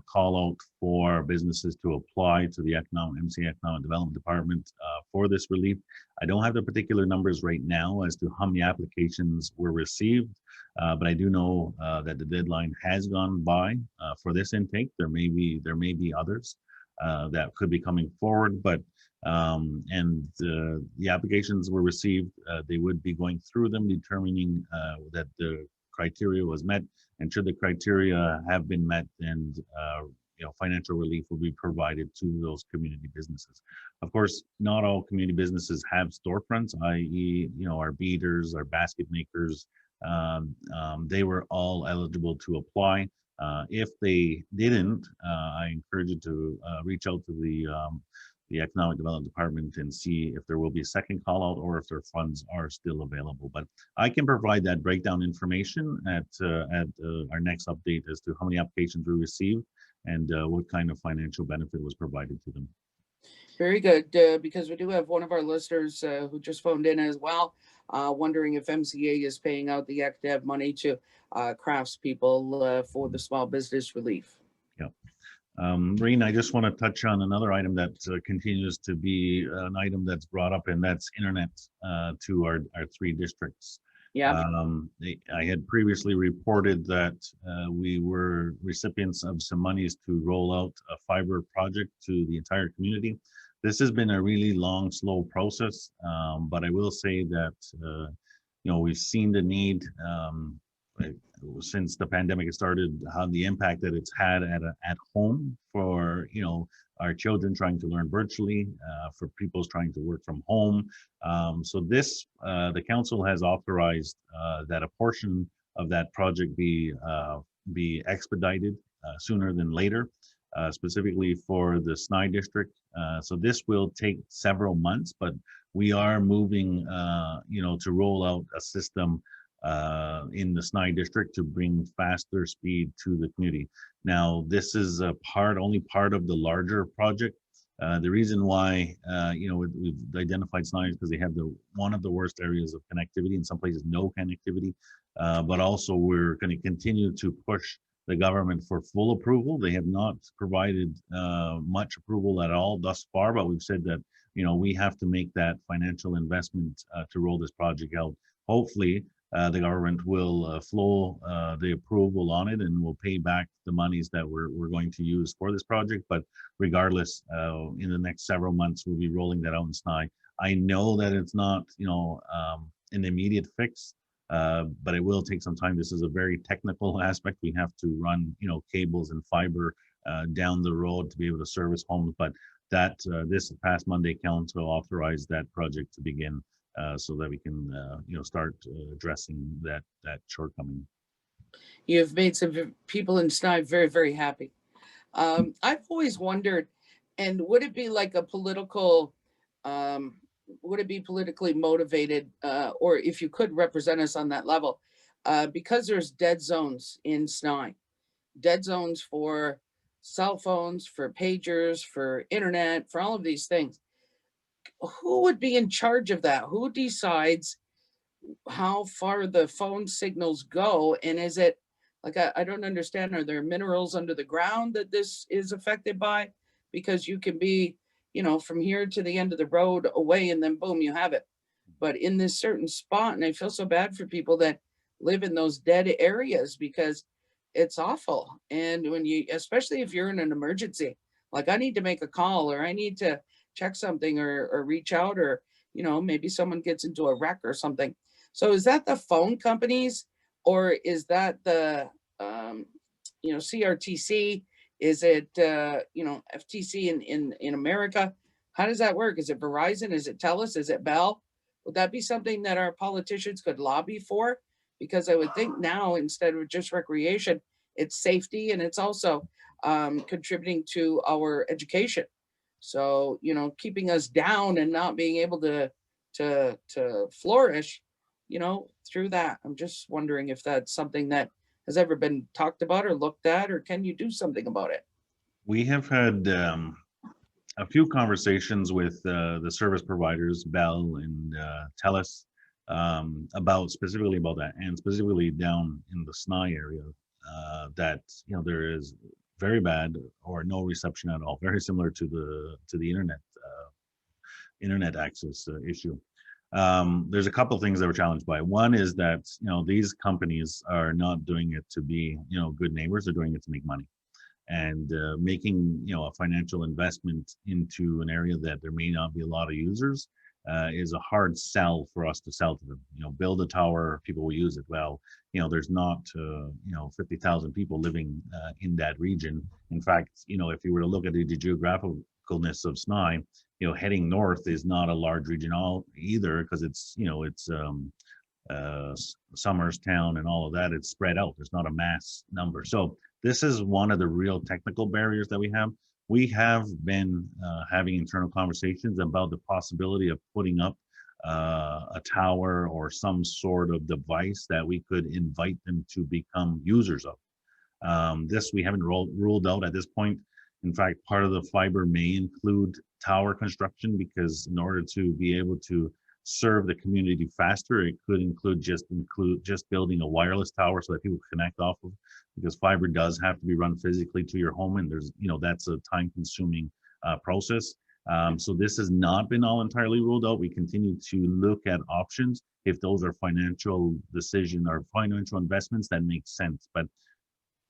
A: call out for businesses to apply to the MCA Economic Development Department for this relief. I don't have the particular numbers right now as to how many applications were received, but I do know that the deadline has gone by for this intake. There may be others that could be coming forward, but the applications were received. They would be going through them, determining that the criteria was met, and should the criteria have been met, and financial relief will be provided to those community businesses. Of course, not all community businesses have storefronts, i.e., our beaters, our basket makers. They were all eligible to apply. If they didn't, I encourage you to reach out to the Economic Development Department and see if there will be a second call out or if their funds are still available. But I can provide that breakdown information at our next update as to how many applications we received and what kind of financial benefit was provided to them.
B: Very good, because we do have one of our listeners who just phoned in as well, wondering if MCA is paying out the ECDEV money to craftspeople for the small business relief.
A: Yeah. Reen, I just want to touch on another item that continues to be an item that's brought up, and that's internet to our 3 districts.
B: Yeah.
A: I had previously reported that we were recipients of some monies to roll out a fiber project to the entire community. This has been a really long, slow process, but I will say that we've seen the need since the pandemic started, how the impact that it's had at home for our children trying to learn virtually, for people trying to work from home. So this the council has authorized that a portion of that project be expedited sooner than later, specifically for the SNI district. So this will take several months, but we are moving to roll out a system in the SNI district to bring faster speed to the community. Now, this is only part of the larger project. The reason why we've identified SNI is because they have one of the worst areas of connectivity, in some places no connectivity, but also we're going to continue to push the government for full approval. They have not provided much approval at all thus far, but we've said that we have to make that financial investment to roll this project out. Hopefully, the government will flow the approval on it and will pay back the monies that we're going to use for this project. But regardless, in the next several months, we'll be rolling that out in SNI. I know that it's not, an immediate fix, but it will take some time. This is a very technical aspect. We have to run, cables and fiber down the road to be able to service homes. But that this past Monday, council authorized that project to begin, so that we can, start addressing that shortcoming.
B: You've made some people in SNI very, very happy. I've always wondered, and would it be like a political, would it be politically motivated, or if you could represent us on that level, because there's dead zones in SNI, dead zones for cell phones, for pagers, for internet, for all of these things. Who would be in charge of that? Who decides how far the phone signals go? And is it like, I don't understand, are there minerals under the ground that this is affected by? Because you can be, from here to the end of the road away and then boom, you have it. But in this certain spot, and I feel so bad for people that live in those dead areas because it's awful. And when you, especially if you're in an emergency, like I need to make a call or I need to check something or reach out, or, maybe someone gets into a wreck or something. So is that the phone companies, or is that the, CRTC? Is it, FTC in America? How does that work? Is it Verizon? Is it TELUS? Is it Bell? Would that be something that our politicians could lobby for? Because I would think now, instead of just recreation, it's safety, and it's also contributing to our education. So, keeping us down and not being able to flourish, through that. I'm just wondering if that's something that has ever been talked about or looked at, or can you do something about it?
A: We have had a few conversations with the service providers, Bell and TELUS, specifically about that, and specifically down in the SNI area, that there is very bad or no reception at all, very similar to the internet access issue. There's a couple of things that were challenged by. One is that these companies are not doing it to be good neighbors; they're doing it to make money. And making a financial investment into an area that there may not be a lot of users is a hard sell for us to sell to them. Build a tower, people will use it. Well, there's not 50,000 people living in that region. In fact, if you were to look at the geographicalness of SNI, heading north is not a large region either, because it's Somerstown and all of that. It's spread out. There's not a mass number. So this is one of the real technical barriers that we have. We have been having internal conversations about the possibility of putting up a tower or some sort of device that we could invite them to become users of. This we haven't ruled out at this point. In fact, part of the fiber may include tower construction, because in order to be able to serve the community faster, it could include just building a wireless tower so that people connect off of, because fiber does have to be run physically to your home, and there's that's a time-consuming process. So this has not been all entirely ruled out. We continue to look at options if those are financial decision or financial investments that make sense. But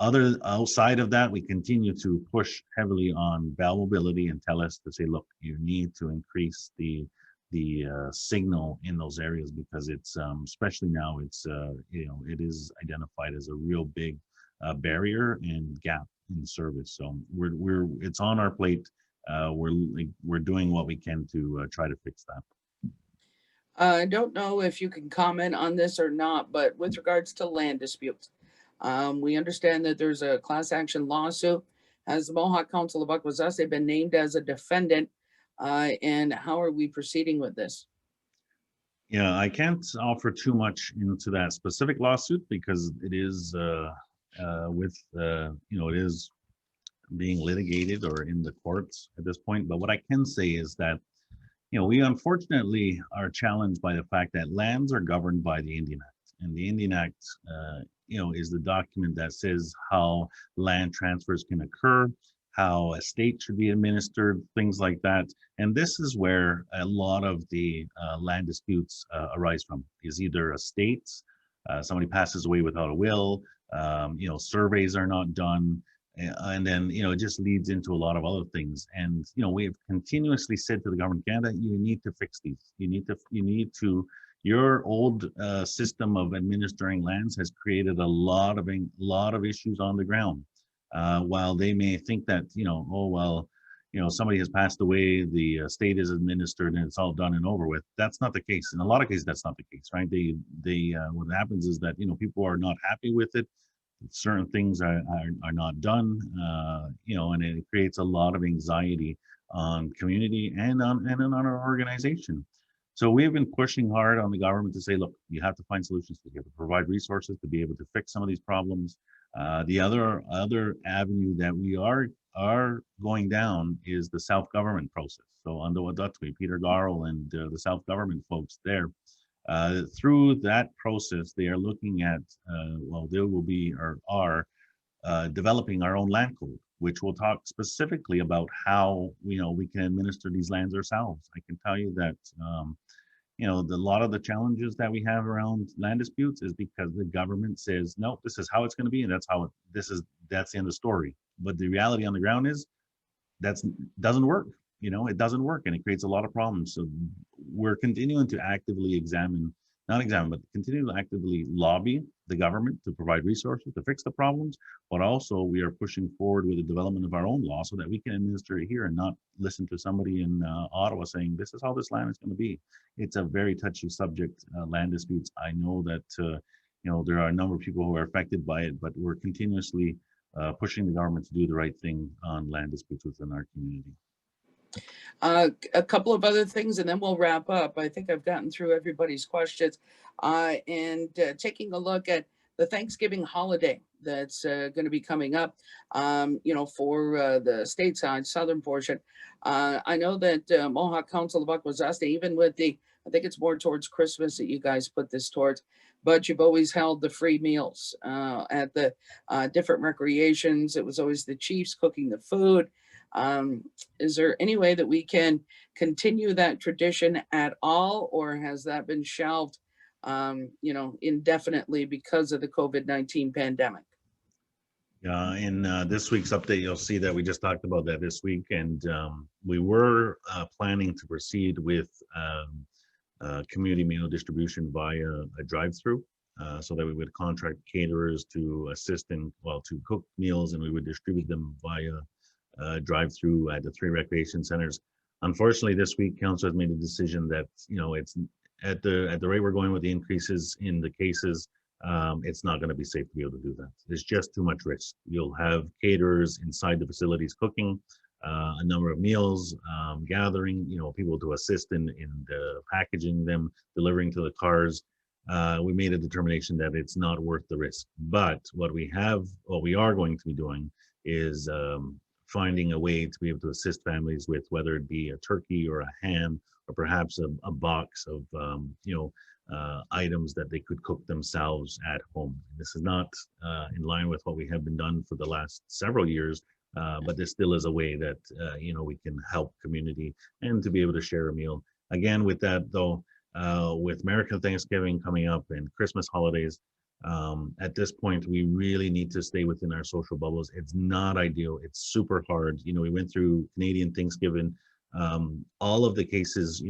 A: outside of that, we continue to push heavily on Bell Mobility and TELUS to say, look, you need to increase the signal in those areas, because it's especially now it's it is identified as a real big barrier and gap in service. So it's on our plate. We're doing what we can to try to fix that.
B: I don't know if you can comment on this or not, but with regards to land disputes, we understand that there's a class action lawsuit. Has the Mohawk Council of Akwesasne been named as a defendant? And how are we proceeding with this?
A: Yeah, I can't offer too much into that specific lawsuit, because it is it is being litigated or in the courts at this point. But what I can say is that we unfortunately are challenged by the fact that lands are governed by the Indian Act, and the Indian Act is the document that says how land transfers can occur, how a state should be administered, things like that. And this is where a lot of the land disputes arise from, is either a state, somebody passes away without a will, surveys are not done, and then, it just leads into a lot of other things. And, we've continuously said to the government of Canada, you need to fix these. Your old system of administering lands has created a lot of issues on the ground. While they may think that, somebody has passed away, the state is administered and it's all done and over with. That's not the case. In a lot of cases, that's not the case, right? What happens is that, people are not happy with it. Certain things are not done, and it creates a lot of anxiety on community and on our organization. So we've been pushing hard on the government to say, look, you have to find solutions. You have to provide resources to be able to fix some of these problems. The other avenue that we are going down is the self-government process. So under Wadatwi, Peter Garl and the self-government folks there, through that process, they are looking at, they will be or are developing our own land code, which will talk specifically about how we can administer these lands ourselves. I can tell you that a lot of the challenges that we have around land disputes is because the government says, no, this is how it's going to be, and that's the end of the story. But the reality on the ground is doesn't work. It doesn't work, and it creates a lot of problems. So we're continuing to actively continue to actively lobby the government to provide resources to fix the problems, but also we are pushing forward with the development of our own law so that we can administer it here and not listen to somebody in Ottawa saying, this is how this land is going to be. It's a very touchy subject, land disputes. I know that, there are a number of people who are affected by it, but we're continuously pushing the government to do the right thing on land disputes within our community.
B: A couple of other things, and then we'll wrap up. I think I've gotten through everybody's questions. And taking a look at the Thanksgiving holiday that's going to be coming up, for the stateside southern portion. I know that Mohawk Council of Akwesasne, even with I think it's more towards Christmas that you guys put this towards, but you've always held the free meals at the different recreations. It was always the chiefs cooking the food. Is there any way that we can continue that tradition at all, or has that been shelved, indefinitely because of the COVID-19 pandemic?
A: In this week's update, you'll see that we just talked about that this week, and we were planning to proceed with community meal distribution via a drive-through, so that we would contract caterers to assist to cook meals, and we would distribute them via drive-through at the 3 recreation centers. Unfortunately, this week, council has made a decision that it's at the rate we're going with the increases in the cases. It's not going to be safe to be able to do that. There's just too much risk. You'll have caterers inside the facilities cooking a number of meals, gathering people to assist in packaging them, delivering to the cars. We made a determination that it's not worth the risk. But what we are going to be doing is finding a way to be able to assist families with whether it be a turkey or a ham or perhaps a box of items that they could cook themselves at home. This is not in line with what we have been done for the last several years, but this still is a way that we can help community and to be able to share a meal. Again, with that though, with American Thanksgiving coming up and Christmas holidays, at this point, we really need to stay within our social bubbles. It's not ideal. It's super hard. We went through Canadian Thanksgiving. All of the cases,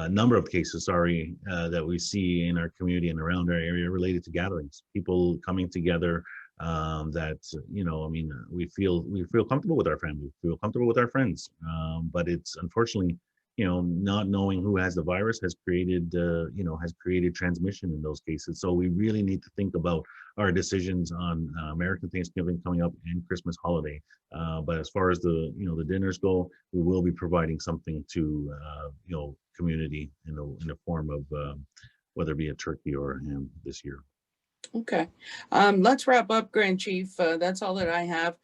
A: number of cases, that we see in our community and around our area related to gatherings, people coming together, we feel comfortable with our family, feel comfortable with our friends. But it's unfortunately, not knowing who has the virus has created transmission in those cases. So we really need to think about our decisions on American Thanksgiving coming up and Christmas holiday. But as far as the dinners go, we will be providing something to community in the form of whether it be a turkey or a ham this year.
B: Okay. Let's wrap up, Grand Chief. That's all that I have.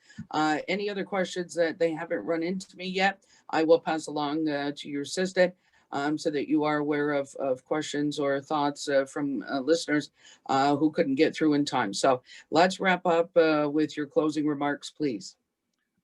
B: Any other questions that they haven't run into me yet, I will pass along to your assistant so that you are aware of questions or thoughts from listeners who couldn't get through in time. So let's wrap up with your closing remarks, please.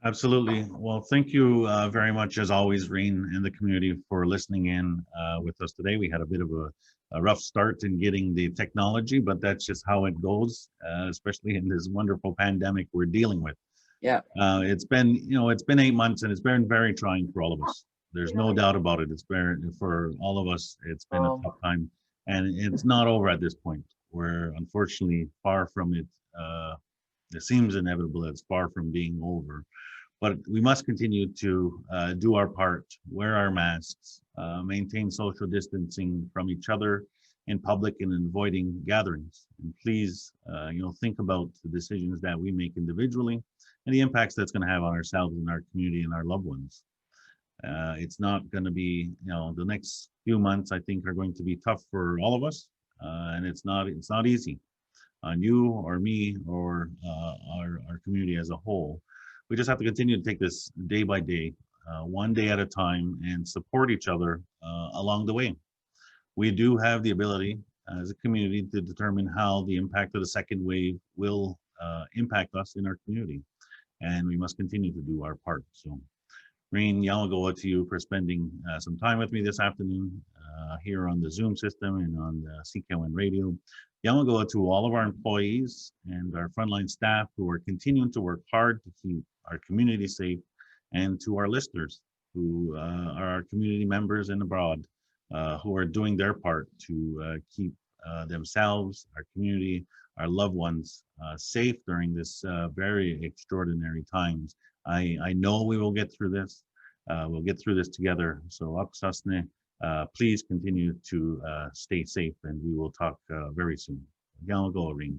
A: Absolutely. Well, thank you very much, as always, Rain, and the community for listening in with us today. We had a bit of a rough start in getting the technology, but that's just how it goes, especially in this wonderful pandemic we're dealing with.
B: Yeah.
A: It's been, it's been 8 months, and it's been very trying for all of us. There's no doubt about it. It's been for all of us. It's been a tough time, and it's not over at this point. We're unfortunately far from it. It seems inevitable that it's far from being over, but we must continue to do our part, wear our masks, maintain social distancing from each other in public, and avoiding gatherings. And please, think about the decisions that we make individually and the impacts that's going to have on ourselves and our community and our loved ones. It's not going to be, the next few months, I think, are going to be tough for all of us, and it's not easy on you or me or our community as a whole. We just have to continue to take this day by day, one day at a time, and support each other along the way. We do have the ability as a community to determine how the impact of the second wave will impact us in our community, and we must continue to do our part. So, Reen, Yamagoa, to you for spending some time with me this afternoon here on the Zoom system and on the CKON Radio. Yamagoa to all of our employees and our frontline staff who are continuing to work hard to keep our community safe, and to our listeners who are our community members and abroad who are doing their part to keep themselves, our community, our loved ones safe during this very extraordinary times. I know we will get through this. We'll get through this together. So, Akwesasne, please continue to stay safe, and we will talk very soon. Go, Ring.